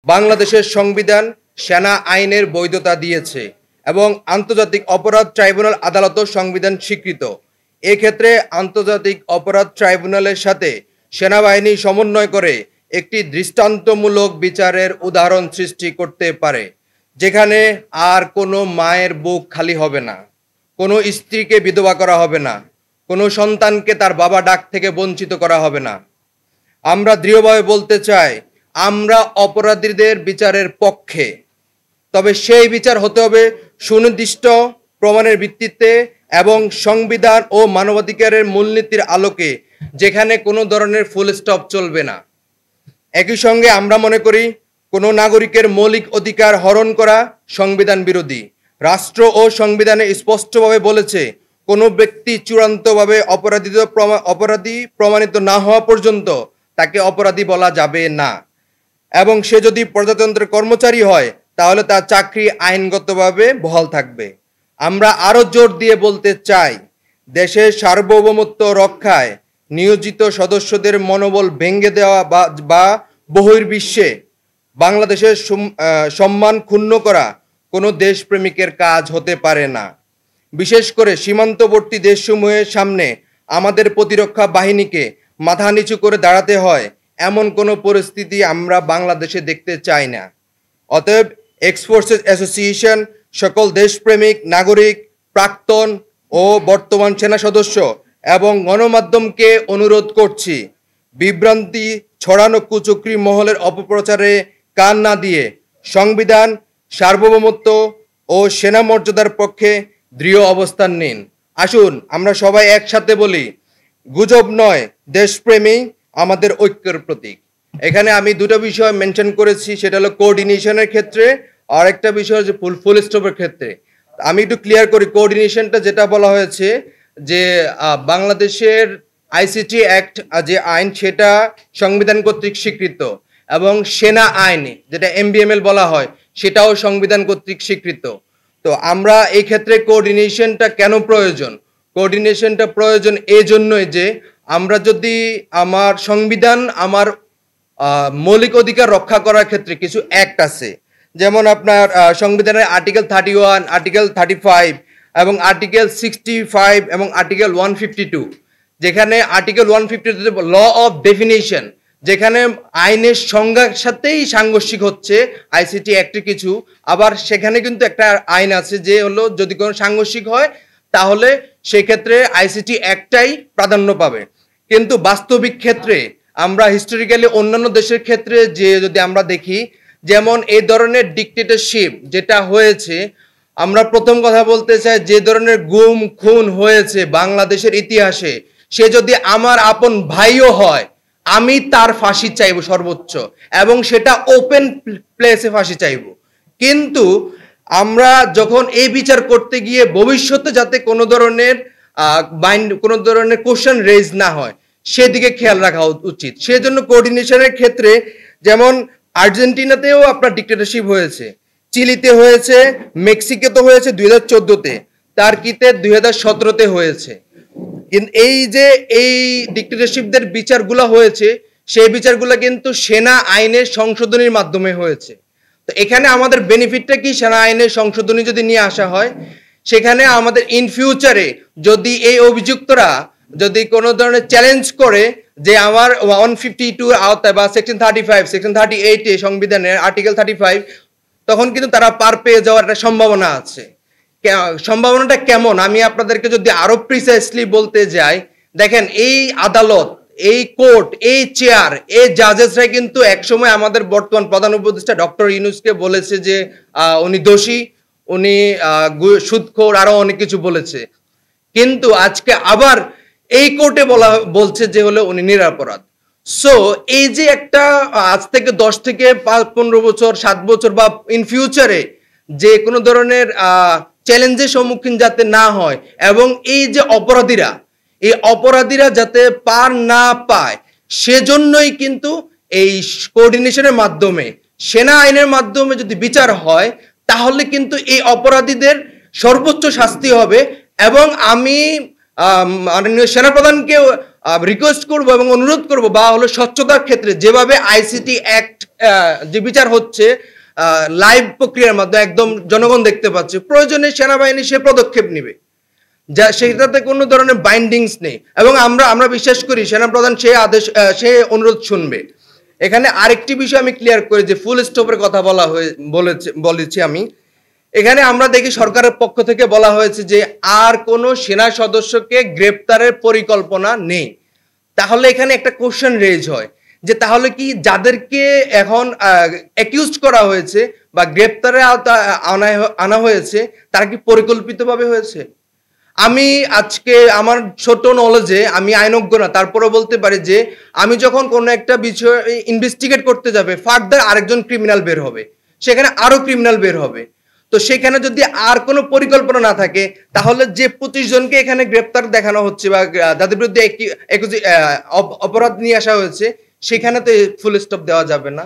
বাংলাদেশের সংবিধান সেনা আইনের বৈধতা দিয়েছে এবং আন্তর্জাতিক অপরাধ ট্রাইব্যুনাল আদালতও সংবিধান স্বীকৃত। এক্ষেত্রে আন্তর্জাতিক অপরাধ ট্রাইব্যুনালের সাথে সেনাবাহিনী সমন্বয় করে একটি দৃষ্টান্তমূলক বিচারের উদাহরণ সৃষ্টি করতে পারে, যেখানে আর কোনো মায়ের বুক খালি হবে না, কোনো স্ত্রীকে বিধবা করা হবে না, কোনো সন্তানকে তার বাবা ডাক থেকে বঞ্চিত করা হবে না। আমরা দৃঢ়ভাবে বলতে চাই, আমরা অপরাধীদের বিচারের পক্ষে, তবে সেই বিচার হতে হবে সুনির্দিষ্ট প্রমাণের ভিত্তিতে এবং সংবিধান ও মানবাধিকারের মূলনীতির আলোকে, যেখানে কোনো ধরনের ফুল স্টপ চলবে না। একই সঙ্গে আমরা মনে করি কোনো নাগরিকের মৌলিক অধিকার হরণ করা সংবিধান বিরোধী। রাষ্ট্র ও সংবিধানে স্পষ্টভাবে বলেছে, কোনো ব্যক্তি চূড়ান্তভাবে অপরাধী প্রমাণিত না হওয়া পর্যন্ত তাকে অপরাধী বলা যাবে না, এবং সে যদি প্রজাতন্ত্রের কর্মচারী হয় তাহলে তার চাকরি আইনগতভাবে বহাল থাকবে। আমরা আরও জোর দিয়ে বলতে চাই, দেশের সার্বভৌমত্ব রক্ষায় নিয়োজিত সদস্যদের মনোবল ভেঙে দেওয়া বা বহির্বিশ্বে বাংলাদেশের সম্মান ক্ষুণ্ণ করা কোনো দেশপ্রেমিকের কাজ হতে পারে না। বিশেষ করে সীমান্তবর্তী দেশসমূহের সামনে আমাদের প্রতিরক্ষা বাহিনীকে মাথা নিচু করে দাঁড়াতে হয়, এমন কোনো পরিস্থিতি আমরা বাংলাদেশে দেখতে চাই না। অতএব এক্স-ফোর্সেস অ্যাসোসিয়েশন সকল দেশপ্রেমিক নাগরিক, প্রাক্তন ও বর্তমান সেনা সদস্য এবং গণমাধ্যমকে অনুরোধ করছি, বিভ্রান্তি ছড়ানো কুচক্রী মহলের অপপ্রচারে কান না দিয়ে সংবিধান, সার্বভৌমত্ব ও সেনা মর্যাদার পক্ষে দৃঢ় অবস্থান নিন। আসুন আমরা সবাই একসাথে বলি, গুজব নয়, দেশপ্রেমী আমাদের ঐক্যের প্রতীক। এখানে আমি দুটো বিষয় মেনশন করেছি, সেটা হলো কোঅর্ডিনেশনের ক্ষেত্রে, আর একটা বিষয় হচ্ছে ফুল স্টপের ক্ষেত্রে। আমি একটু ক্লিয়ার করি, কোঅর্ডিনেশনটা যেটা বলা হয়েছে যে বাংলাদেশের আইসিটি অ্যাক্ট যে আইন সেটা সংবিধান কর্তৃক স্বীকৃত, এবং সেনা আইন যেটা এমবিএমএল বলা হয় সেটাও সংবিধান কর্তৃক স্বীকৃত। তো আমরা এই ক্ষেত্রে কোঅর্ডিনেশনটা কেন প্রয়োজন? কোঅর্ডিনেশনটা প্রয়োজন এই জন্যই যে আমরা যদি আমার সংবিধান, আমার মৌলিক অধিকার রক্ষা করার ক্ষেত্রে কিছু অ্যাক্ট আছে, যেমন আপনার সংবিধানের আর্টিকেল 31, আর্টিকেল 35 এবং আর্টিকেল 65 এবং আর্টিকেল 152, যেখানে আর্টিকেল 152 ল অফ ডেফিনিশন, যেখানে আইনের সংজ্ঞার সাথেই সাংঘর্ষিক হচ্ছে আইসিটি অ্যাক্টের কিছু, আবার সেখানে কিন্তু একটা আইন আছে যে হলো যদি কোনো সাংঘর্ষিক হয় তাহলে সেক্ষেত্রে আইসিটি অ্যাক্টটাই প্রাধান্য পাবে। কিন্তু বাস্তবিক ক্ষেত্রে আমরা হিস্টোরিক্যালি অন্যান্য দেশের ক্ষেত্রে যে যদি আমরা দেখি, যেমন এই ধরনের ডিক্টেটরশিপ যেটা হয়েছে, আমরা প্রথম কথা বলতে চাই, যে ধরনের গুম খুন হয়েছে বাংলাদেশের ইতিহাসে, সে যদি আমার আপন ভাইও হয় আমি তার ফাঁসি চাইব সর্বোচ্চ, এবং সেটা ওপেন প্লেসে ফাঁসি চাইব। কিন্তু আমরা যখন এই বিচার করতে গিয়ে ভবিষ্যতে যাতে কোনো ধরনের কোশ্চেন রেজ না হয় সেদিকে খেয়াল রাখা উচিত। সেজন্য কোঅর্ডিনেশনের ক্ষেত্রে যেমন আর্জেন্টিনাতেও আপনার ডিক্টেটরশিপ হয়েছে, চিলিতে হয়েছে, মেক্সিকোতে হয়েছে 2014-তে, টার্কিতে 2017-তে হয়েছে। কিন্তু এই ডিক্টেটরশিপদের বিচারগুলো হয়েছে, সেই বিচারগুলো কিন্তু সেনা আইনের সংশোধনীর মাধ্যমে হয়েছে। তো এখানে আমাদের বেনিফিটটা কি? সেনা আইনের সংশোধনী যদি নিয়ে আসা হয়, সেখানে আমাদের ইন ফিউচারে যদি এই অভিযুক্তরা যদি কোনো ধরনের চ্যালেঞ্জ করে যে আমার 152 আওতায় বা সেকশন 35, সেকশন 38 সংবিধানের আর্টিকেল 35, তখন কিন্তু তারা পার পেয়ে যাওয়ার একটা সম্ভাবনা আছে। সম্ভাবনাটা কেমন আমি আপনাদেরকে যদি আরো প্রিসাইসলি বলতে যাই, দেখেন এই আদালত, এই কোর্ট, এই চেয়ার, এই জাজেসরা কিন্তু একসময় আমাদের বর্তমান প্রধান উপদেষ্টা ডক্টর ইউনূসকে বলেছে যে উনি দোষী, উনি সুদখোর, আরো অনেক কিছু বলেছে। কিন্তু আজকে আবার এই কোর্টে বলছে যে হলো উনি নিরপরাধ। সো এই যে একটা আজ থেকে 10 থেকে 15 বছর, 7 বছর বা ইন ফিউচারে যে কোনো ধরনের চ্যালেঞ্জের সম্মুখীন যাতে না হয়, এবং এই যে অপরাধীরা যাতে পার না পায়, সেজন্যই কিন্তু এই কোঅর্ডিনেশনের মাধ্যমে, সেনা আইনের মাধ্যমে যদি বিচার হয় তাহলে কিন্তু এই অপরাধীদের সর্বোচ্চ শাস্তি হবে। এবং আমি মাননীয় সেনাপ্রধানকে রিকোয়েস্ট করব এবং অনুরোধ করব বা হলো স্বচ্ছতার ক্ষেত্রে যেভাবে আইসিটি অ্যাক্ট যে বিচার হচ্ছে লাইভ প্রক্রিয়ার মাধ্যমে একদম জনগণ দেখতে পাচ্ছে, প্রয়োজনে সেনাবাহিনী সে পদক্ষেপ নেবে, যা সেটাতে কোনো ধরনের বাইন্ডিংস নেই এবং আমরা বিশ্বাস করি সেনাপ্রধান সে আদেশ সে অনুরোধ শুনবে। এখানে আরেকটি বিষয় আমি ক্লিয়ার করি যে ফুল স্টপের কথা বলেছি আমি। এখানে আমরা দেখি সরকারের পক্ষ থেকে বলা হয়েছে যে আর কোনো সেনা সদস্যকে গ্রেপ্তারের পরিকল্পনা নেই। তাহলে এখানে একটা কোশ্চেন রেজ হয় যে তাহলে কি যাদেরকে এখন অ্যাকিউজড করা হয়েছে বা গ্রেপ্তারে আনা হয়েছে তারা কি পরিকল্পিতভাবে হয়েছে? আমি আজকে আমার ছোট নলেজে আমি আইনজ্ঞ না, তারপরেও বলতে পারি যে আমি যখন কোনো একটা বিষয় ইনভেস্টিগেট করতে যাবে ফার্দার আরেকজন ক্রিমিনাল বের হবে, সেখানে আরো ক্রিমিনাল বের হবে। তো সেখানে যদি আর কোনো পরিকল্পনা না থাকে তাহলে যে 25 জনকে এখানে গ্রেপ্তার দেখানো হচ্ছে বা তাদের বিরুদ্ধে অপরাধ নিয়ে আসা হয়েছে সেখানে তো ফুল স্টপ দেওয়া যাবে না।